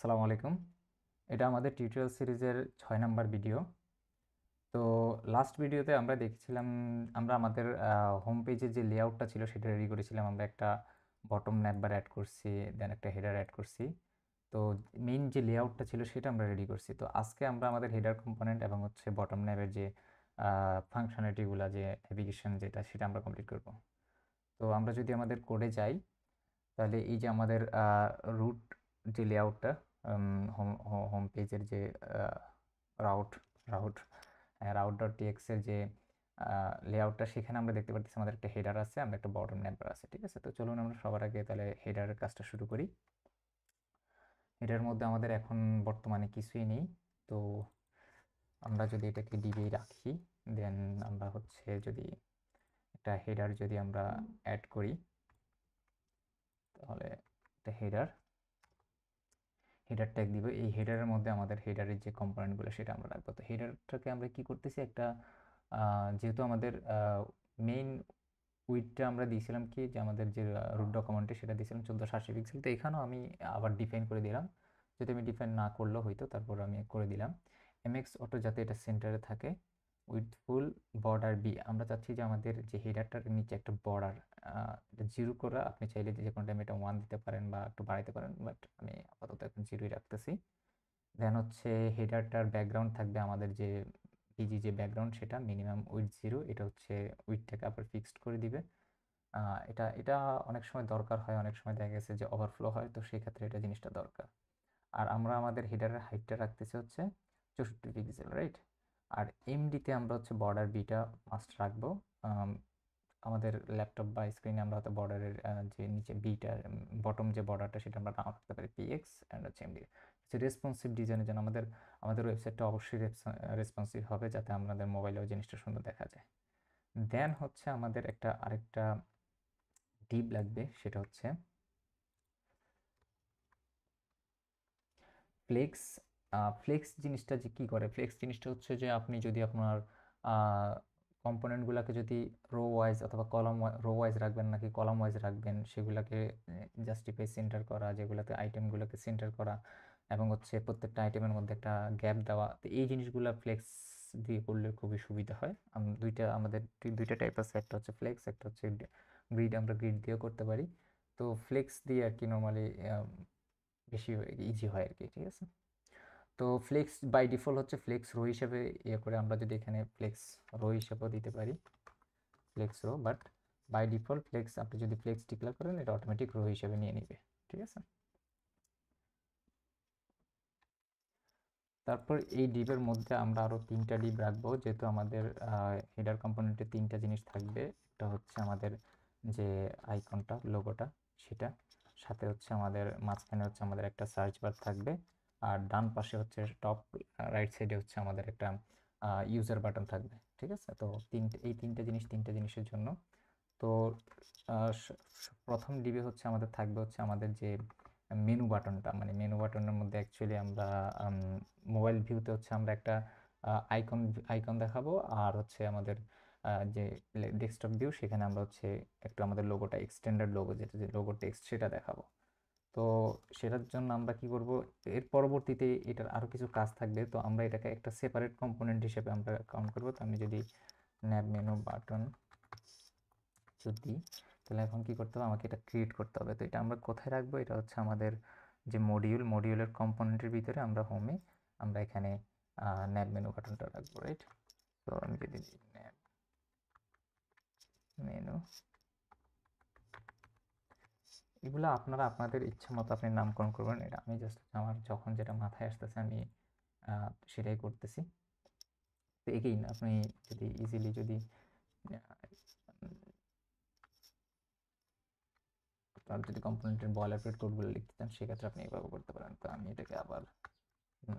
আসসালামু আলাইকুম। এটা আমাদের টিউটোরিয়াল সিরিজের ৬ নাম্বার ভিডিও। তো লাস্ট ভিডিওতে আমরা দেখেছিলাম, আমরা আমাদের হোম পেজের যে লেআউটটা ছিল সেটা রেডি করেছিলাম। আমরা একটা বটম ন্যাভবার অ্যাড করছি, দেন একটা হেডার অ্যাড করছি। তো মেইন যে লেআউটটা ছিল সেটা আমরা রেডি করছি। তো আজকে আমরা আমাদের হেডার কম্পোনেন্ট এবং হচ্ছে বটম ন্যাভের যে ফাংশনালিটিগুলো, যে নেভিগেশন যেটা, সেটা আমরা কমপ্লিট করব। তো আমরা যদি আমাদের কোডে যাই, তাহলে এই যে আমাদের রুট যে লেআউটটা, হোম হোম পেজের যে route route route dot TX এর যে লেআউটটা, সেখানে আমরা দেখতে পাচ্ছি আমাদের একটা হেডার আছে, আমরা একটা বটম ন্যাম্বার আছে। ঠিক আছে, তো চলুন আমরা সবার আগে তাহলে হেডারের কাজটা শুরু করি। হেডারের মধ্যে আমাদের এখন বর্তমানে কিছুই নেই। তো আমরা যদি এটাকে ডিবি রাখি, দেন আমরা হচ্ছে যদি একটা হেডার যদি আমরা অ্যাড করি, তাহলে একটা হেডার ট্যাগ দিব। এই হেডারের মধ্যে আমাদের হেডারের যে কম্পোনেন্টগুলো সেটা আমরা রাখবো। তো হেডারটাকে আমরা কি করতেছি, একটা যেহেতু আমাদের মেইন উইডটা আমরা দিয়েছিলাম কি, যে আমাদের যে রুট ডকুমেন্টে সেটা দিয়েছিলাম 1480 পিক্সেল। তো এখানেও আমি আবার ডিফাইন করে দিলাম, যদি আমি ডিফাইন না করলেও হয়তো, তারপর আমি করে দিলাম এমএক্স অটো, যাতে এটা সেন্টারে থাকে। উইথ ফুল বর্ডার বি, আমরা চাচ্ছি যে আমাদের যে হেডারটার নিচে একটা বর্ডার, এটা জিরো করা। আপনি চাইলে যে কোনো টাইম এটা 1 দিতে পারেন বা একটু বাড়াইতে পারেন, বাট আমি আপাতত এখন জিরোই রাখতেছি। দেন হচ্ছে হেডারটার ব্যাকগ্রাউন্ড থাকবে আমাদের যে পিজি যে ব্যাকগ্রাউন্ড, সেটা মিনিমাম উইথ 0। এটা হচ্ছে উইথটাকে আবার ফিক্সড করে দিবে। এটা এটা অনেক সময় দরকার হয়, অনেক সময় দেখা গেছে যে ওভারফ্লো হয়, তো সেই ক্ষেত্রে এটা জিনিসটা দরকার। আর আমরা আমাদের হেডারের হাইটটা রাখতেছি হচ্ছে 64 পিক্সেল, রাইট। আর এমডিতে আমরা হচ্ছে বর্ডার বিটা মাস্ট রাখবো। আমাদের ল্যাপটপ বা স্ক্রিনে আমরা হয়তো বর্ডারের যে নিচে বিটা, বটম যে বর্ডারটা, সেটা আমরা নাও রাখতে পারি পিএক্স অ্যান্ড হচ্ছে এমডি। রেসপন্সিভ ডিজাইনের জন্য আমাদের ওয়েবসাইটটা অবশ্যই রেসপন্সিভ হবে, যাতে আমাদের মোবাইলেও জিনিসটা সুন্দর দেখা যায়। দেন হচ্ছে আমাদের আরেকটা ডিপ লাগবে, সেটা হচ্ছে ফ্লেক্স। ফ্লেক্স জিনিসটা যে কী করে, ফ্লেক্স জিনিসটা হচ্ছে যে আপনি যদি আপনার কম্পোনেন্টগুলোকে যদি রো ওয়াইজ অথবা রো ওয়াইজ রাখবেন নাকি কলাম ওয়াইজ রাখবেন, সেগুলোকে জাস্টিফাই সেন্টার করা, যেগুলোতে আইটেমগুলোকে সেন্টার করা, এবং হচ্ছে প্রত্যেকটা আইটেমের মধ্যে একটা গ্যাপ দেওয়া। তো এই জিনিসগুলো ফ্লেক্স দিয়ে করলে খুবই সুবিধা হয়। আমাদের দুইটা টাইপ আছে, একটা হচ্ছে ফ্লেক্স, একটা হচ্ছে গ্রিড। আমরা গ্রিড দিয়েও করতে পারি। তো ফ্লেক্স দিয়ে আর কি নর্মালি বেশি ইজি হয় আর কি। ঠিক আছে, তো ফ্লেক্স বাই ডিফল্ট হচ্ছে ফ্লেক্স রো হিসেবে ইয়ে করে। আমরা যদি এখানে ফ্লেক্স রো হিসেবেও দিতে পারি, flex row, but by default flex, আপনি যদি ফ্লেক্স ডিক্লেয়ার করেন, এটা অটোমেটিক রো হিসেবে নিয়ে নিবে। ঠিক আছে, তারপর এই ডিপের মধ্যে আমরা আরও 3টা ডিপ রাখবো, যেহেতু আমাদের হেডার কম্পোনেন্টে 3টা জিনিস থাকবে। একটা হচ্ছে আমাদের যে আইকনটা, লোগোটা, সেটা সাথে হচ্ছে আমাদের মাঝখানে হচ্ছে আমাদের একটা সার্চ বার থাকবে। আর ডান পাশে হচ্ছে টপ রাইট সাইডে হচ্ছে আমাদের একটা ইউজার বাটন থাকবে। ঠিক আছে, তো এই 3টা জিনিসের জন্য। তো প্রথম ডিবে হচ্ছে আমাদের থাকবে হচ্ছে আমাদের যে মেনু বাটনটা, মানে মেনু বাটনের মধ্যে অ্যাকচুয়ালি আমরা মোবাইল ভিউতে হচ্ছে আমরা একটা আইকন আইকন দেখাবো। আর হচ্ছে আমাদের যে ডেস্কটপ ভিউ, সেখানে আমরা হচ্ছে একটু আমাদের লোগোটা, এক্সটেন্ডেড লোগো, যেটা যে লোগো টেক্সট, সেটা দেখাবো। তো সেটার জন্য আমরা কি করব, এর পরবর্তীতে এটার আরও কিছু কাজ থাকবে। তো আমরা এটাকে একটা সেপারেট কম্পোনেন্ট হিসেবে আমরা কাউন্ট করব। তো আমি যদি ন্যাব মেনু বাটন যদি, তাহলে এখন কি করতে হবে, আমাকে এটা ক্রিয়েট করতে হবে। তো এটা আমরা কোথায় রাখবো, এটা হচ্ছে আমাদের যে মডিউলের কম্পোনেন্টের ভিতরে আমরা হোমে আমরা এখানে ন্যাব মেনু বাটনটা রাখবো, রাইট। তো আমি যদি ন্যাব মেনু, এগুলো আপনারা আপনাদের ইচ্ছা মতো আপনি নামকরণ করবেন। এটা আমি জাস্ট আমার যখন যেটা মাথায় আসতেছে আমি সেটাই করতেছি। তো এগেইন আপনি যদি ইজিলি যদি আপনার যদি কম্পোনেন্টের বয়লারপ্লেট কোডগুলো লিখতে চান, সেক্ষেত্রে আপনি এভাবে করতে পারেন। তো আমি এটাকে আবার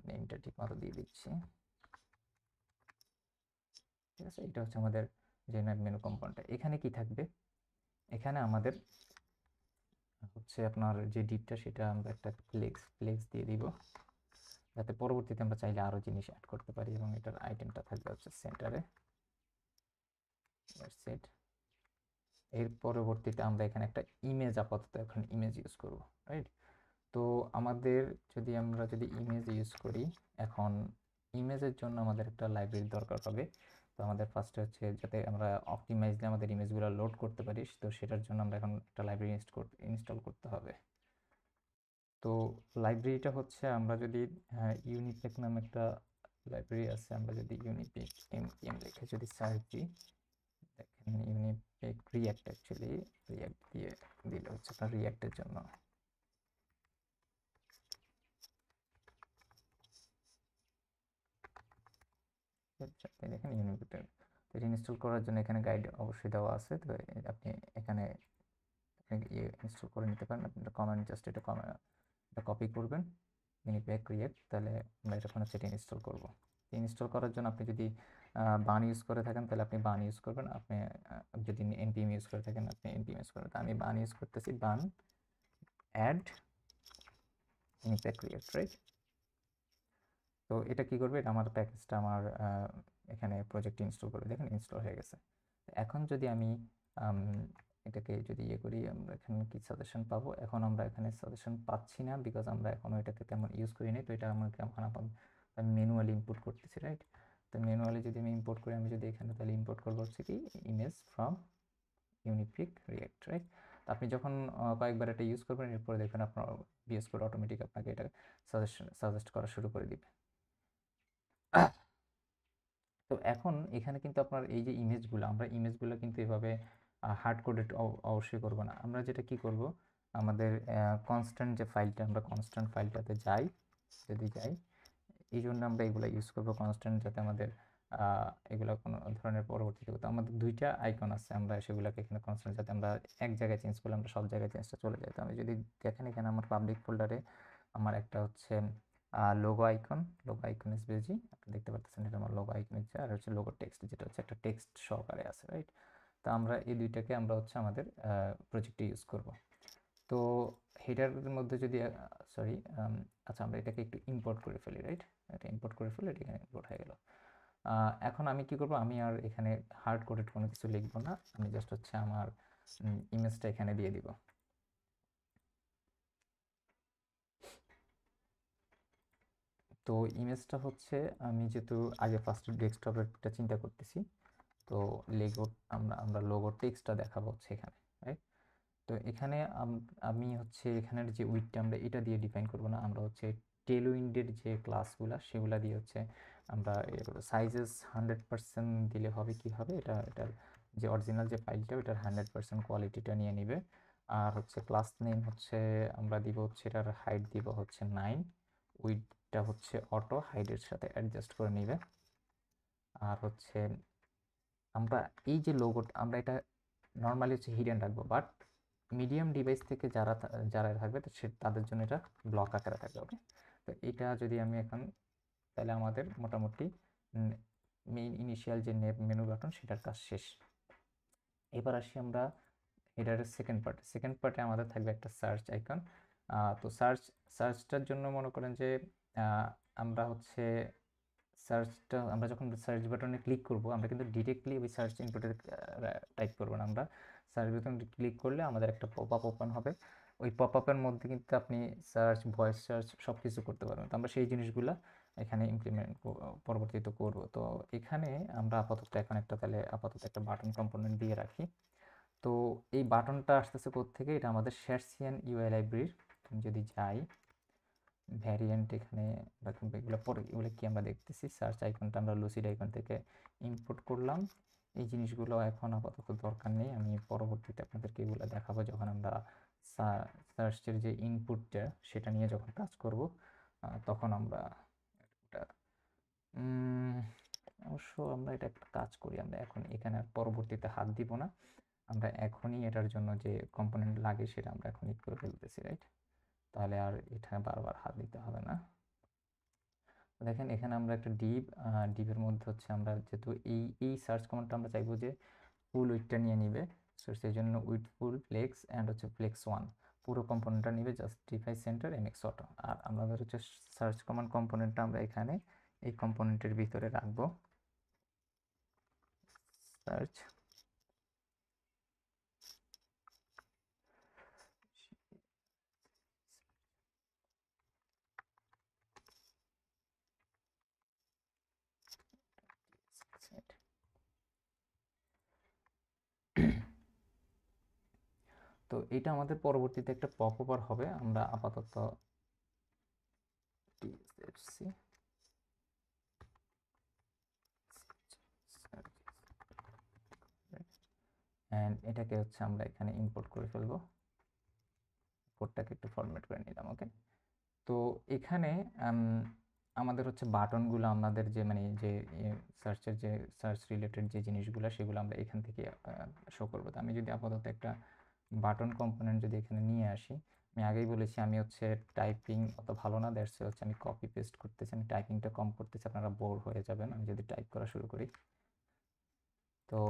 নেমটা ঠিক মতো দিয়ে দিচ্ছি। ঠিক আছে, এটা হচ্ছে আমাদের যে ম্যাপ মেনু কম্পোনেন্টটা। এখানে কি থাকবে, এখানে আমাদের হচ্ছে আপনার যে ডিপটা, সেটা আমরা একটা ফ্লেক্স দিয়ে দিব, যাতে পরবর্তীতে আমরা চাইলে আরও জিনিস অ্যাড করতে পারি। এবং এটার আইটেমটা থাকবে হচ্ছে সেন্টারে, সেট। এর পরবর্তীতে আমরা এখানে একটা ইমেজ, আপাতত এখন ইমেজ ইউজ করব, রাইট। তো আমাদের যদি ইমেজ ইউজ করি, এখন ইমেজের জন্য আমাদের একটা লাইব্রেরি দরকার হবে। তো আমাদের ফার্স্টে হচ্ছে যাতে আমরা অপটিমাইজলি আমাদের ইমেজগুলো লোড করতে পারি, তো সেটার জন্য আমরা এখন একটা লাইব্রেরি ইনস্টল করতে হবে। তো লাইব্রেরিটা হচ্ছে আমরা যদি ইউনিপেক নামে একটা লাইব্রেরি আছে, আমরা যদি ইউনিপেক npm লিখে যদি সার্চ দিই, দেখেন ইউনিপেক রিয়াক্ট, অ্যাকচুয়ালি রিয়াক্ট দিয়ে দিলে হচ্ছে আপনার রিয়াক্টের জন্য। আপনি দেখেন ইউনিপেকের, তো এটা ইনস্টল করার জন্য এখানে গাইড অবশ্যই দেওয়া আছে। তো আপনি এখানে ইনস্টল করে নিতে পারেন। আপনি কমেন্ট জাস্ট এটা কপি করবেন, ইউনিপেক রিয়াক্ট, তাহলে আমরা এটা কোনো সেটা ইনস্টল করব। ইনস্টল করার জন্য আপনি যদি বান ইউজ করে থাকেন তাহলে আপনি বান ইউজ করবেন, আপনি যদি npm ইউজ করে থাকেন আপনি npm ইউজ করবেন। আমি বান ইউজ করতেছি, বান অ্যাড ইউনিপেক রিয়াক্ট, রাইট। তো এটা কি করবে, এটা আমার প্যাকেজটা আমার এখানে প্রজেক্ট ইনস্টল করে, দেখেন ইনস্টল হয়ে গেছে। এখন যদি আমি এটাকে যদি ইয়ে করি, আমরা এখানে কি সাজেশন পাবো? এখন আমরা এখানে সাজেশন পাচ্ছি না, বিকজ আমরা এখনও এটাকে তেমন ইউজ করিনি। তো এটা আমাকে আমি ম্যানুয়ালি ইম্পোর্ট করতেছি, রাইট। তো ম্যানুয়ালি যদি আমি ইম্পোর্ট করি, আমি যদি এখানে তাহলে ইম্পোর্ট করবো হচ্ছে কি ইমেজ ফ্রম ইউনিপিক রিয়াক্ট, রাইট। তো আপনি যখন কয়েকবার এটা ইউজ করবেন, এরপরে দেখবেন আপনার VS Code অটোমেটিক আপনাকে এটা সাজেস্ট করা শুরু করে দিবে। তো এখন এখানে কিন্তু আপনার এই যে আমরা ইমেজগুলো কিন্তু এভাবে হার্ড কোডেড অবশ্যই করব না। আমরা যেটা কি করব, আমাদের কনস্ট্যান্ট যে ফাইলটা, আমরা কনস্ট্যান্ট ফাইলটাতে যাই, এই জন্য আমরা এগুলো ইউজ করব কনস্ট্যান্ট, যাতে আমাদের এগুলো কোনো ধরনের পরবর্তীতে করতে আমাদের দুইটা আইকন আছে, আমরা সেগুলোকে এখানে কনস্ট্যান্ট, যাতে আমরা এক জায়গায় চেঞ্জ করলে আমরা সব জায়গায় চেঞ্জটা চলে যায়। তো আমি যদি দেখেন এখানে আমার পাবলিক ফোল্ডারে আমার একটা হচ্ছে লোগো আইকন এসভিজি, আপনি দেখতে পাচ্ছেন এটা আমার লোগো আইকন হচ্ছে, আর হচ্ছে লোগো টেক্সট, যেটা হচ্ছে একটা টেক্সট সহকারে আছে, রাইট। তো আমরা এই দুইটাকে আমরা হচ্ছে আমাদের প্রজেক্টে ইউজ করব। তো হেডারের মধ্যে যদি সরি, আচ্ছা আমরা এটাকে একটু ইম্পোর্ট করে ফেলি, রাইট। এটা ইম্পোর্ট করে ফেলে, এটা এখানে ইম্পোর্ট হয়ে গেল। এখন আমি কি করব, আমি আর এখানে হার্ড কোডেড কোনো কিছু লিখবো না, আমি জাস্ট হচ্ছে আমার ইমেজটা এখানে দিয়ে দিব। তো ইমেজটা হচ্ছে আমি যেহেতু আগে ফার্স্ট ডেস্কটপেরটা চিন্তা করতেছি, তো আমরা লোগো টেক্সটটা দেখাবো হচ্ছে এখানে, রাইট। তো এখানে আমি হচ্ছে এখানের যে উইডটা আমরা এটা দিয়ে ডিফাইন করব না, আমরা হচ্ছে টেলউইন্ডের যে ক্লাসগুলা সেগুলা দিয়ে হচ্ছে আমরা সাইজেস 100% দিলে হবে, কি হবে, এটার যে অরিজিনাল যে ফাইলটা ওটার 100% কোয়ালিটিটা নিয়ে নিবে। আর হচ্ছে ক্লাস নেম হচ্ছে আমরা দিব হচ্ছে এটার হাইট দিব হচ্ছে 9, উইডটা হচ্ছে অটো হাইটের সাথে অ্যাডজাস্ট করে নিবে। আর হচ্ছে আমরা এই যে লোগোটা আমরা এটা নর্মালি হচ্ছে হিডেন রাখবো, বাট মিডিয়াম ডিভাইস থেকে যারা থাকবে তো তাদের জন্য এটা ব্লক আকারে থাকবে, ওকে। তো এটা যদি আমি এখন, তাহলে আমাদের মোটামুটি মেইন ইনিশিয়াল যে মেনু বাটন সেটার কাজ শেষ। এবার আসি আমরা হেডারের সেকেন্ড পার্টে আমাদের থাকবে একটা সার্চ আইকন। তো সার্চটার জন্য মনে করেন যে আমরা হচ্ছে আমরা যখন সার্চ বাটনে ক্লিক করব, আমরা কিন্তু ডিরেক্টলি ওই সার্চ ইনপুটে টাইপ করব না, আমরা সার্চ বাটনে ক্লিক করলে আমাদের একটা পপ আপ ওপেন হবে। ওই পপ আপের মধ্যে কিন্তু আপনি সার্চ, ভয়েস সার্চ সব কিছু করতে পারবেন। তো আমরা সেই জিনিসগুলো এখানে ইমপ্লিমেন্ট পরবর্তীতে করব। তো এখানে আমরা আপাতত একটা বাটন কম্পোনেন্ট দিয়ে রাখি। তো এই বাটনটা আসতেছে কোত্থেকে, এটা আমাদের শেরসিয়ান ইউআই লাইব্রেরির। যদি যাই ভ্যারিয়েন্ট, এখানে এগুলো কি আমরা দেখতেছি, সার্চ আইকনটা আমরা লুসিড আইকন থেকে ইম্পোর্ট করলাম। এই জিনিসগুলো এখন আপাতত দরকার নেই, আমি পরবর্তীতে আপনাদেরকে এগুলো দেখাবো যখন আমরা সার্চের যে ইনপুটটা সেটা নিয়ে যখন কাজ করব, তখন আমরা এটা অবশ্য আমরা এটা একটা কাজ করি, আমরা এখন এখানে আর পরবর্তীতে হাত দিব না, আমরা এখনই এটার জন্য যে কম্পোনেন্ট লাগে সেটা আমরা এখনই করে ফেলতেছি, রাইট। তাহলে আর এটা বারবার হাত দিতে হবে না। দেখেন এখানে আমরা একটা ডিপের মধ্যে হচ্ছে আমরা যেহেতু এই সার্চ কমান্ডটা আমরা চাইবো যে ফুল উইডটা নিয়ে নিবে, সো সেই জন্য উইড ফুল ফ্লেক্স অ্যান্ড হচ্ছে ফ্লেক্স 1 পুরো কম্পোনেন্টটা নিবে, জাস্টিফাই সেন্টার MX অটো। আর আমাদের হচ্ছে সার্চ কমান্ড কম্পোনেন্টটা আমরা এখানে এই কম্পোনেন্টের ভিতরে রাখবো, সার্চ তো এটা আমাদের পরবর্তীতে একটা পপওভার হবে। আমরা আপাতত TSFC অ্যান্ড এটাকে হচ্ছে আমরা এখানে ইম্পোর্ট করে ফেলবো। কোডটাকে একটু ফরম্যাট করে নিলাম। ওকে, তো এখানে আমাদের হচ্ছে বাটনগুলো, আমাদের যে মানে যে সার্চের যে সার্চ রিলেটেড যে জিনিসগুলো সেগুলো আমরা এখান থেকে শো করবো। তো আমি যদি আপাতত একটা বাটন কম্পোনেন্ট যদি এখানে নিয়ে আসি, আমি আগেই বলেছি আমি হচ্ছে টাইপিং অত ভালো না, দ্যাটস হচ্ছে আমি কপি পেস্ট করতেছি, আমি টাইপিংটা কম করতেছি, আপনারা বোর হয়ে যাবেন আমি যদি টাইপ করা শুরু করি। তো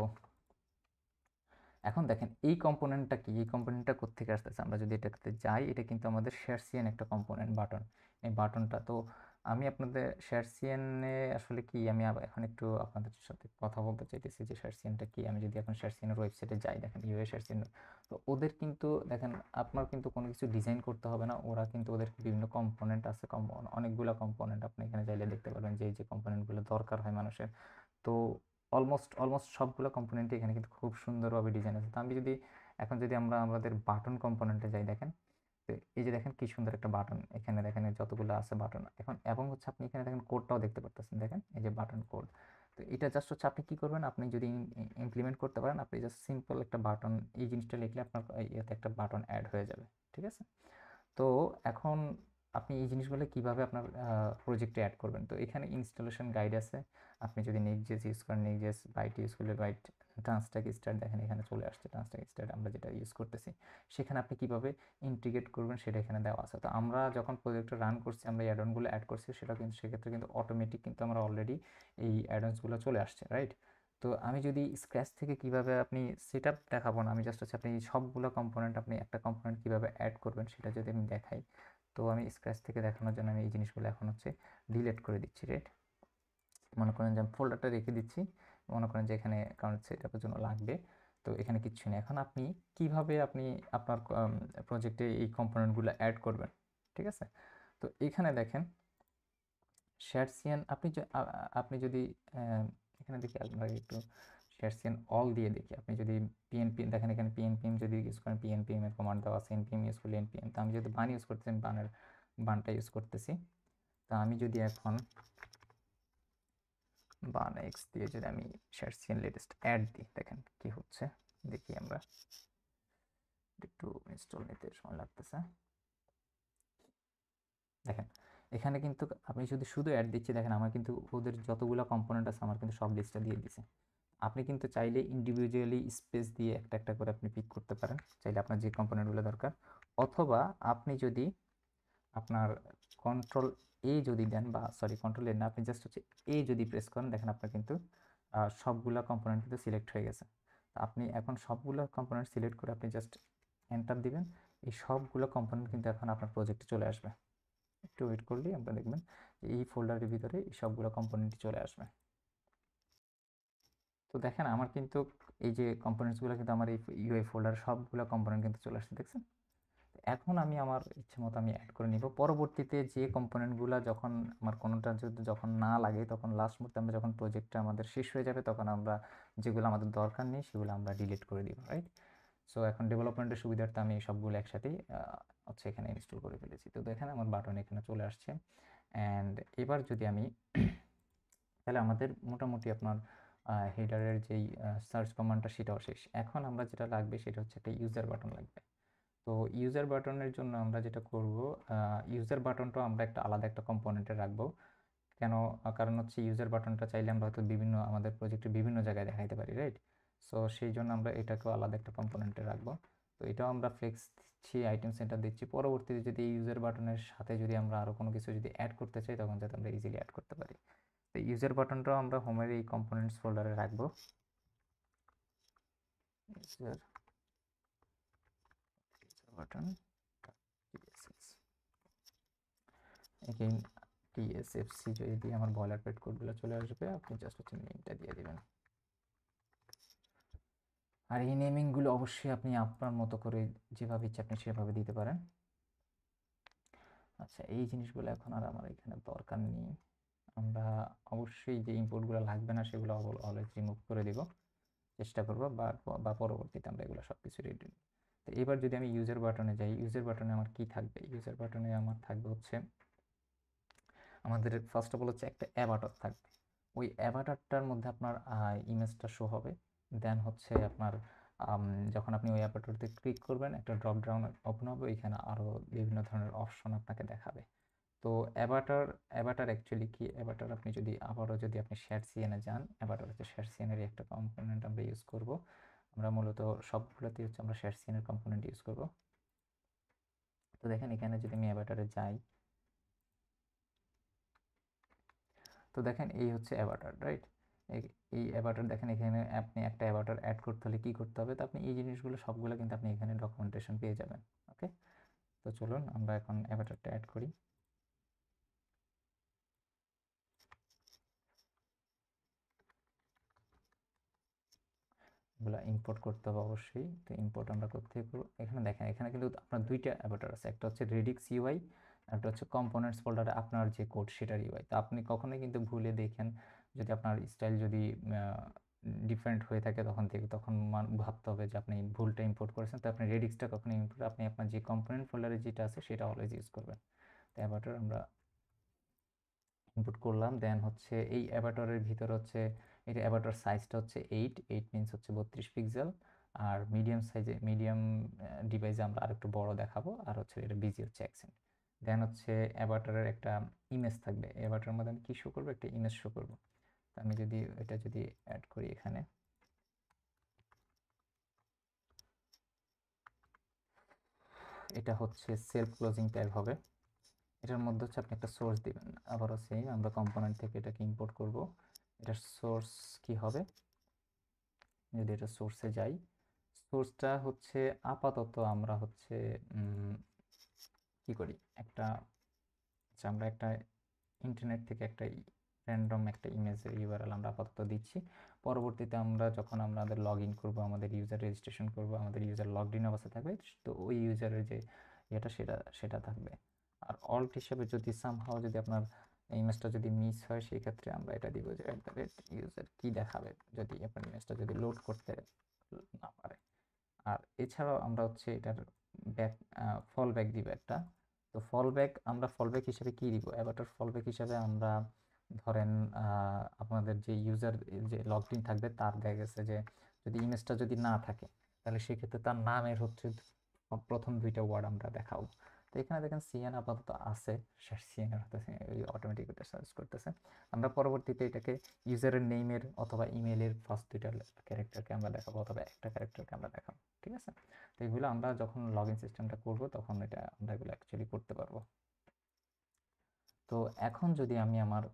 এখন দেখেন এই কম্পোনেন্টটা কি, এই কম্পোনেন্টটা কোত্থেকে আসতেছে, আমরা যদি এটাতে যাই, এটা কিন্তু আমাদের শেয়ারসিয়ান একটা কম্পোনেন্ট বাটন। এই বাটনটা তো আমি আপনাদের শেয়ারসিয়ানে আসলে কি, আমি এখন একটু আপনাদের সাথে কথা বলতে চাইতেছি যে শেয়ারসিয়ানটা কি। আমি যদি এখন শেয়ারসিয়ানের ওয়েবসাইটে যাই, দেখেন ইউএ শেয়ারসিয়ান, তো ওদের কিন্তু দেখেন আপনার কিন্তু কোনো কিছু ডিজাইন করতে হবে না, ওরা কিন্তু ওদের বিভিন্ন কম্পোনেন্ট আছে, অনেকগুলো কম্পোনেন্ট আপনি এখানে চাইলে দেখতে পারবেন যে এই যে কম্পোনেন্টগুলো দরকার হয় মানুষের। তো অলমোস্ট সবগুলো কম্পোনেন্টই এখানে কিন্তু খুব সুন্দরভাবে ডিজাইন আছে। তো আমি যদি এখন যদি আমরা আমাদের বাটন কম্পোনেন্টে যাই, দেখেন তো এই যে দেখেন কি সুন্দর একটা বাটন, এখানে দেখেন যতগুলো আছে বাটন এখন, এবং হচ্ছে আপনি এখানে দেখেন কোডটাও দেখতে পারতেছেন, দেখেন এই যে বাটন কোড। তো এটা জাস্ট হচ্ছে আপনি কি করবেন, আপনি যদি ইমপ্লিমেন্ট করতে পারেন, আপনি জাস্ট সিম্পল একটা বাটন এই জিনিসটা লিখলে আপনার ইয়েতে একটা বাটন অ্যাড হয়ে যাবে। ঠিক আছে, তো এখন আপনি এই জিনিসগুলো কিভাবে আপনার প্রজেক্টে অ্যাড করবেন, তো এখানে ইনস্টলেশন গাইড আছে। আপনি যদি নেক্সট.js ইউজ করেন, নেক্সট.js, বাইট ইউজ করলে বাইট, ট্রান্সট্যাক স্টার্ট দেখেন এখানে চলে আসছে, ট্রান্সট্যাক স্টার্ট আমরা যেটা ইউজ করতেছি, সেখানে আপনি কিভাবে ইন্টিগ্রেট করবেন সেটা এখানে দেওয়া আছে। তো আমরা যখন প্রজেক্টটা রান করছি, আমরা অ্যাডনগুলো অ্যাড করছি, সেটা কিন্তু সেক্ষেত্রে কিন্তু অটোমেটিক কিন্তু আমরা অলরেডি এই অ্যাডন্সগুলো চলে আসছে, রাইট। তো আমি যদি স্ক্র্যাচ থেকে কিভাবে আপনি সেট আপ দেখাবো না, আমি জাস্ট হচ্ছে আপনি সবগুলো কম্পোনেন্ট, আপনি একটা কম্পোনেন্ট কিভাবে অ্যাড করবেন সেটা যদি আমি দেখাই, তো আমি স্ক্র্যাচ থেকে দেখানোর জন্য আমি এই জিনিসগুলো এখন হচ্ছে ডিলিট করে দিচ্ছি, রাইট। মনে করেন যে আমি ফোল্ডারটা রেখে দিচ্ছি, মনে করেন যে এখানে কারণ সেট আপের জন্য লাগবে, তো এখানে কিচ্ছু নেই। এখন আপনি কিভাবে আপনি আপনার প্রজেক্টে এই কম্পোনেন্টগুলো অ্যাড করবেন, ঠিক আছে। তো এখানে দেখেন শেয়ারসিয়ান, আপনি যদি এখানে দেখি, আমরা একটু শেয়ারসিয়ান অল দিয়ে দেখি, আপনি যদি পিএনপি দেখেন, এখানে পিএনপিএম যদি ইউজ করেন, পিএনপিএম এর কমান্ড দেওয়া আছে, এনপিএম ইউজ করলে এনপিএম। তো আমি যদি বান ইউজ করতেছি, আমি বানটা ইউজ করতেছি। তো আমি যদি এখন বান এক্স দিয়ে যদি আমি শেয়ারসিয়ান লেটেস্ট অ্যাড দিই, দেখেন কি হচ্ছে, দেখি আমরা একটু ইনস্টল নিতে সময় লাগতেছে। দেখেন এখানে কিন্তু আপনি শুধু অ্যাড দিচ্ছি, দেখেন আমার কিন্তু ওদের যতগুলো কম্পোনেন্ট আছে আমার কিন্তু সব লিস্টটা দিয়ে দিছে। আপনি কিন্তু চাইলে ইন্ডিভিজুয়ালি স্পেস দিয়ে একটা একটা করে আপনি পিক করতে পারেন, চাইলে আপনার যে কম্পোনেন্টগুলো দরকার। অথবা আপনি যদি আপনার কন্ট্রোল এ যদি দেন, বা সরি কন্ট্রোল এ না, আপনি জাস্ট হচ্ছে এ যদি প্রেস করেন, দেখেন আপনার কিন্তু সবগুলা কম্পোনেন্ট কিন্তু সিলেক্ট হয়ে গেছে। আপনি এখন সবগুলো কম্পোনেন্ট সিলেক্ট করে আপনি জাস্ট এন্টার দিবেন, এই সবগুলো কম্পোনেন্ট কিন্তু এখন আপনার প্রজেক্টে চলে আসবে। একটু ওয়েট করলেই আপনারা দেখবেন এই ফোল্ডারের ভিতরে এই সবগুলো কম্পোনেন্টই চলে আসবে। তো দেখেন আমার কিন্তু এই যে কম্পোনেন্টসগুলো কিন্তু আমার এই ইউআই ফোল্ডার সবগুলো কম্পোনেন্ট কিন্তু চলে আসছে, দেখছেন। এখন আমি আমার ইচ্ছে মতো আমি অ্যাড করে নিব। পরবর্তীতে যে কম্পোনেন্টগুলো যখন আমার কোনোটা যদি যখন না লাগে, তখন লাস্ট মুহূর্তে আমরা যখন প্রজেক্টটা আমাদের শেষ হয়ে যাবে, তখন আমরা যেগুলো আমাদের দরকার নেই সেগুলো আমরা ডিলিট করে দিব, রাইট। সো এখন ডেভেলপমেন্টের সুবিধার্থে আমি সবগুলো একসাথেই হচ্ছে এখানে ইনস্টল করে ফেলেছি। তো দেখেন আমার বাটন এখানে চলে আসছে। অ্যান্ড এবার যদি আমি তাহলে আমাদের মোটামুটি আপনার হেডারের যেই সার্চ কমান্ডটা সেটাও শেষ। এখন আমরা যেটা লাগবে সেটা হচ্ছে একটা ইউজার বাটন লাগবে। তো ইউজার বাটনের জন্য আমরা যেটা করব, ইউজার বাটনটা আমরা একটা আলাদা একটা কম্পোনেন্টে রাখবো। কেন, কারণ হচ্ছে ইউজার বাটনটা চাইলে আমরা হয়তো বিভিন্ন আমাদের প্রজেক্টে বিভিন্ন জায়গায় দেখাইতে পারি, রাইট। সো সেই জন্য আমরা এটাকেও আলাদা একটা কম্পোনেন্টে রাখবো। তো এটাও আমরা ফ্লেক্স দিচ্ছি, আইটেম সেন্টার দিচ্ছি। পরবর্তীতে যদি এই ইউজার বাটনের সাথে যদি আমরা আরও কোনো কিছু যদি অ্যাড করতে চাই, তখন যাতে আমরা ইজিলি অ্যাড করতে পারি। তো ইউজার বাটনটাও আমরা হোমের এই কম্পোনেন্টস ফোল্ডারে রাখবো। ইউজার বাটন এগেইন TSFC যদি দিয়ে আমার বয়লার পেট কোডগুলো চলে আসবে, আপনি জাস্ট হচ্ছে নেমটা দিয়ে দিবেন। আর এই নেমিংগুলো অবশ্যই আপনি আপনার মতো করে যেভাবে ইচ্ছে আপনি সেভাবে দিতে পারেন। আচ্ছা, এই জিনিসগুলো এখন আর আমার এখানে দরকার নেই। আমরা অবশ্যই যে ইম্পোর্টগুলো লাগবে না সেগুলো অলওয়েজ রিমুভ করে দিব। চেষ্টা করব, বা পরবর্তীতে আমরা এগুলো সব কিছু রেডি। তো এবার যদি আমি ইউজার বাটনে যাই, ইউজার বাটনে আমার কি থাকবে? ইউজার বাটনে আমার থাকবে হচ্ছে আমাদের ফার্স্ট অফ অল হচ্ছে একটা অ্যাভাটার থাকবে। ওই অ্যাভাটারটার মধ্যে আপনার ইমেজটা শো হবে। দেন হচ্ছে আপনার যখন আপনি ওই অ্যাভাটারতে ক্লিক করবেন একটা ড্রপ ডাউন ওপেন হবে, এখানে আরও বিভিন্ন ধরনের অপশন আপনাকে দেখাবে। তো অ্যাভাটার অ্যাভাটার অ্যাকচুয়ালি কি? অ্যাভাটার আপনি যদি আবারও যদি আপনি শেয়ার সিএনে যান, অ্যাভাটার হচ্ছে শেয়ার সিএনেরই একটা কম্পোনেন্ট আমরা ইউজ করব। আমরা মূলত সবগুলোতেই হচ্ছে আমরা শেয়ার সিএনের কম্পোনেন্ট ইউজ করব। তো দেখেন এখানে যদি আমি অ্যাভাটারে যাই, তো দেখেন এই হচ্ছে অ্যাভাটার, রাইট? এই অ্যাভাটার দেখেন, এখানে আপনি একটা অ্যাভাটার অ্যাড করতে হলে কী করতে হবে? তো আপনি এই জিনিসগুলো সবগুলো কিন্তু আপনি এখানে ডকুমেন্টেশন পেয়ে যাবেন। ওকে, তো চলুন আমরা এখন অ্যাভাটারটা অ্যাড করি। এগুলো ইম্পোর্ট করতে হবে অবশ্যই। তো ইম্পোর্ট আমরা কোত্থেকে করব? এখানে দেখেন, এখানে কিন্তু আপনার দুইটা অ্যাভাটার আছে, একটা হচ্ছে রেডিক্স ইউআই, একটা হচ্ছে কম্পোনেন্টস ফোল্ডারে আপনার যে কোড সেটার ইউআই। তো আপনি কখনোই কিন্তু ভুলে দেখেন, যদি আপনার স্টাইল যদি ডিফারেন্ট হয়ে থাকে তখন ভাবতে হবে যে আপনি ভুলটা ইম্পোর্ট করেছেন। তো আপনি রেডিক্সটা কখনো ইম্পোর্ট, আপনি আপনার যে কম্পোনেন্ট ফোল্ডারে যেটা আছে সেটা অলওয়েজ ইউজ করবেন। তো অ্যাভাটার আমরা ইনপুট করলাম। দেন হচ্ছে এই অ্যাভাটারের ভিতর হচ্ছে এটা অ্যাভাটার সাইজটা হচ্ছে 8 মিনস হচ্ছে 32 পিক্সেল। আর মিডিয়াম সাইজে, মিডিয়াম ডিভাইসে আমরা আরেকটু বড় দেখাবো। আর হচ্ছে এটা বিজি হচ্ছে অ্যাকসেন্ট। দেন হচ্ছে অ্যাভাটারের একটা ইমেজ থাকবে। অ্যাভাটারের মধ্যে আমি কী শো করবো? একটা ইমেজ শো করবো। তো আমি যদি এটা যদি অ্যাড করি এখানে, এটা হচ্ছে সেলফ ক্লোজিং ট্যাগ হবে। এটার মধ্যে হচ্ছে আপনি একটা সোর্স দিবেন। আবারও সেম, আমরা কম্পোনেন্ট থেকে এটাকে ইম্পোর্ট করব। এটার সোর্স কি হবে? যদি এটা সোর্সে যাই, সোর্সটা হচ্ছে আপাতত আমরা হচ্ছে কি করি, একটা আমরা একটা ইন্টারনেট থেকে একটা র্যান্ডম একটা ইমেজের ইউআরএল আমরা আপাতত দিচ্ছি। পরবর্তীতে আমরা যখন আমাদের লগ ইন করবো, আমাদের ইউজার রেজিস্ট্রেশন করবো, আমাদের ইউজার লগড ইন অবস্থা থাকবে, তো ওই ইউজারের যে এটা সেটা থাকবে। আর অল্ট হিসেবে যদি সামহাও যদি আপনার ইমেজটা যদি মিস হয়, সেই ক্ষেত্রে আমরা এটা দিব যে @ইউজার কি দেখাবে যদি আপনার ইমেজটা যদি লোড করতে না পারে। আর এছাড়াও আমরা হচ্ছে এটার ব্যাক ফল ব্যাক দিব একটা। তো আমরা ফলব্যাক হিসেবে কি দিব? অ্যাভাটার ফলব্যাক হিসেবে আমরা ধরেন আপনাদের যে ইউজার যে লগড ইন থাকবে তার দেখা গেছে যে যদি ইমেজটা যদি না থাকে, তাহলে সেক্ষেত্রে তার নামের হচ্ছে প্রথম দুইটা ওয়ার্ড আমরা দেখাবো। তো এখানে দেখেন সিএন আপাতত আছে, সিএন ওই অটোমেটিক ওটা সার্চ করতেছে। আমরা পরবর্তীতে এটাকে ইউজারের নেইমের অথবা ইমেলের ফার্স্ট দুইটা ক্যারেক্টারকে আমরা দেখাবো, অথবা একটা ক্যারেক্টারকে আমরা দেখাবো। ঠিক আছে? তো এগুলো আমরা যখন লগ ইন সিস্টেমটা করবো তখন এটা আমরা এগুলো অ্যাকচুয়ালি করতে পারবো। তো এখন যদি আমি আমার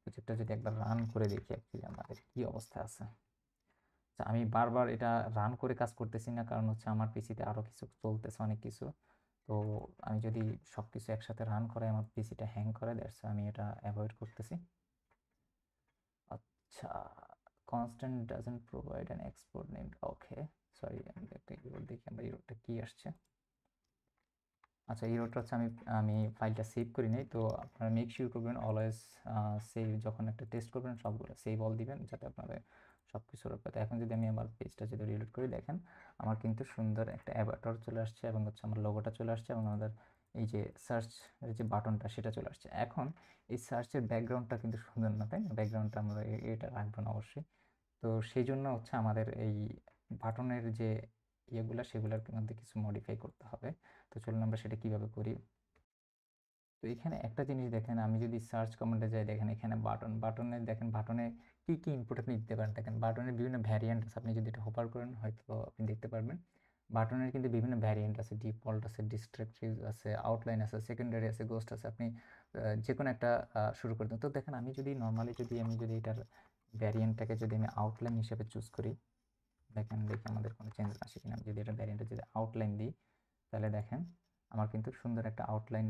প্রজেক্টটা যদি একবার রান করে দেখি অ্যাকচুয়ালি আমাদের কি অবস্থা আছে। আচ্ছা, আমি বারবার এটা রান করে কাজ করতেছি না, কারণ হচ্ছে আমার পিসিতে আরও কিছু চলতেছে, অনেক কিছু। তো আমি যদি সব কিছু একসাথে রান করে আমার পিসিটা হ্যাং করে, দ্যাটস আমি এটা অ্যাভয়েড করতেছি। আচ্ছা, constant doesn't provide an export name. Okay, sorry, আমি একটা ইরোর দেখি আমরা ইরোরটা কি আসছে। আচ্ছা, ইরোরটা হচ্ছে আমি আমি ফাইলটা সেভ করি নাই। তো আপনারা মেক শিওর করবেন অলওয়েজ সেভ, যখন একটা টেস্ট করবেন সবগুলো সেভ অল দিবেন, যাতে আপনাদের সব কিছুর ব্যাপারে। এখন যদি আমি আমার পেজটা যদি রিলোড করি, দেখেন আমার কিন্তু সুন্দর একটা অ্যাভাটার চলে আসছে, এবং হচ্ছে আমার লোগোটা চলে আসছে, এবং আমাদের এই যে সার্চের যে বাটনটা সেটা চলে আসছে। এখন এই সার্চের ব্যাকগ্রাউন্ডটা কিন্তু সুন্দর না, তাই না? ব্যাকগ্রাউন্ডটা আমরা এটা রাখবো না অবশ্যই। তো সেই জন্য হচ্ছে আমাদের এই বাটনের যে ইয়েগুলা সেগুলোর মধ্যে কিছু মডিফাই করতে হবে। তো চলুন আমরা সেটা কিভাবে করি। তো এখানে একটা জিনিস দেখেন, আমি যদি সার্চ কমান্ডে যাই, দেখেন এখানে বাটনে দেখেন বাটনে কি কি ইনপুট আপনি দিতে পারেন। দেখেন বাটনের বিভিন্ন ভ্যারিয়েন্ট আছে, আপনি যদি এটা হোভার করেন হয়তো আপনি দেখতে পারবেন। বাটনের কিন্তু বিভিন্ন ভ্যারিয়েন্ট আছে, ডিফল্ট আছে, ডিস্ট্রাকটিভ আছে, আউটলাইন আছে, সেকেন্ডারি আছে, গোস্ট আছে। আপনি যে কোনো একটা শুরু করতেন। তো দেখেন আমি যদি নর্মালি আমি যদি এটার ভ্যারিয়েন্টটাকে যদি আমি আউটলাইন হিসেবে চুজ করি, দেখেন দেখি আমাদের কোনো চেঞ্জ আসে কিনা। আমি যদি এটা ভ্যারিয়েন্টে যদি আউটলাইন দিই, তাহলে দেখেন আমার কিন্তু সুন্দর একটা আউটলাইন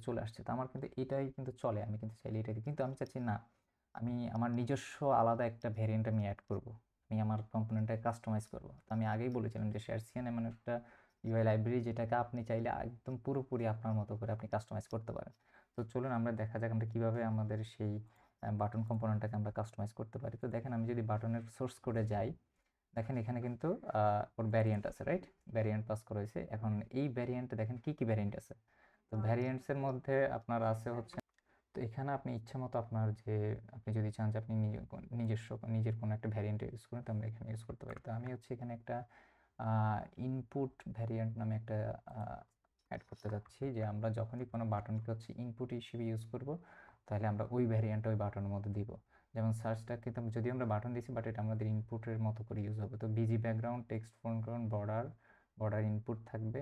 চলে আসছে। তো আমার কিন্তু এটাই কিন্তু চলে, আমি কিন্তু চাইলে এটাই দিই। কিন্তু আমি চাচ্ছি না, আমি আমার নিজস্ব আলাদা একটা ভ্যারিয়েন্ট আমি অ্যাড করব, আমি আমার কম্পোনেন্টটাকে কাস্টমাইজ করব। তো আমি আগেই বলেছিলাম যে শেয়ারসিয়ান এমন একটা ইউআই লাইব্রেরি যেটাকে আপনি চাইলে একদম পুরোপুরি আপনার মতো করে আপনি কাস্টমাইজ করতে পারেন। তো চলুন আমরা দেখা যাক আমরা কীভাবে আমাদের সেই বাটন কম্পোনেন্টটাকে আমরা কাস্টমাইজ করতে পারি। তো দেখেন আমি যদি বাটনের সোর্স কোডে যাই, দেখেন এখানে কিন্তু ওর ভ্যারিয়েন্ট আছে, রাইট? ভ্যারিয়েন্ট পাস করা হয়েছে। এখন এই ভ্যারিয়েন্টে দেখেন কি ভ্যারিয়েন্ট আছে। তো ভ্যারিয়েন্টসের মধ্যে আপনার আছে হচ্ছে, তো এখানে আপনি ইচ্ছা মতো আপনার যে আপনি যদি চান যে আপনি নিজের কোনো একটা ভ্যারিয়েন্ট ইউজ করুন, তো আমরা এখানে ইউজ করতে পারি। তো আমি হচ্ছে এখানে একটা ইনপুট ভ্যারিয়েন্ট নামে একটা অ্যাড করতে যাচ্ছি, যে আমরা যখনই কোনো বাটনকে হচ্ছে ইনপুট হিসেবে ইউজ করব, তাহলে আমরা ওই ভ্যারিয়েন্টটা ওই বাটনের মধ্যে দিব। যেমন সার্চটা কিন্তু যদিও আমরা বাটন দিছি, বাট এটা আমাদের ইনপুটের মতো করে ইউজ হবে। তো busy background, text foreground, border input থাকবে।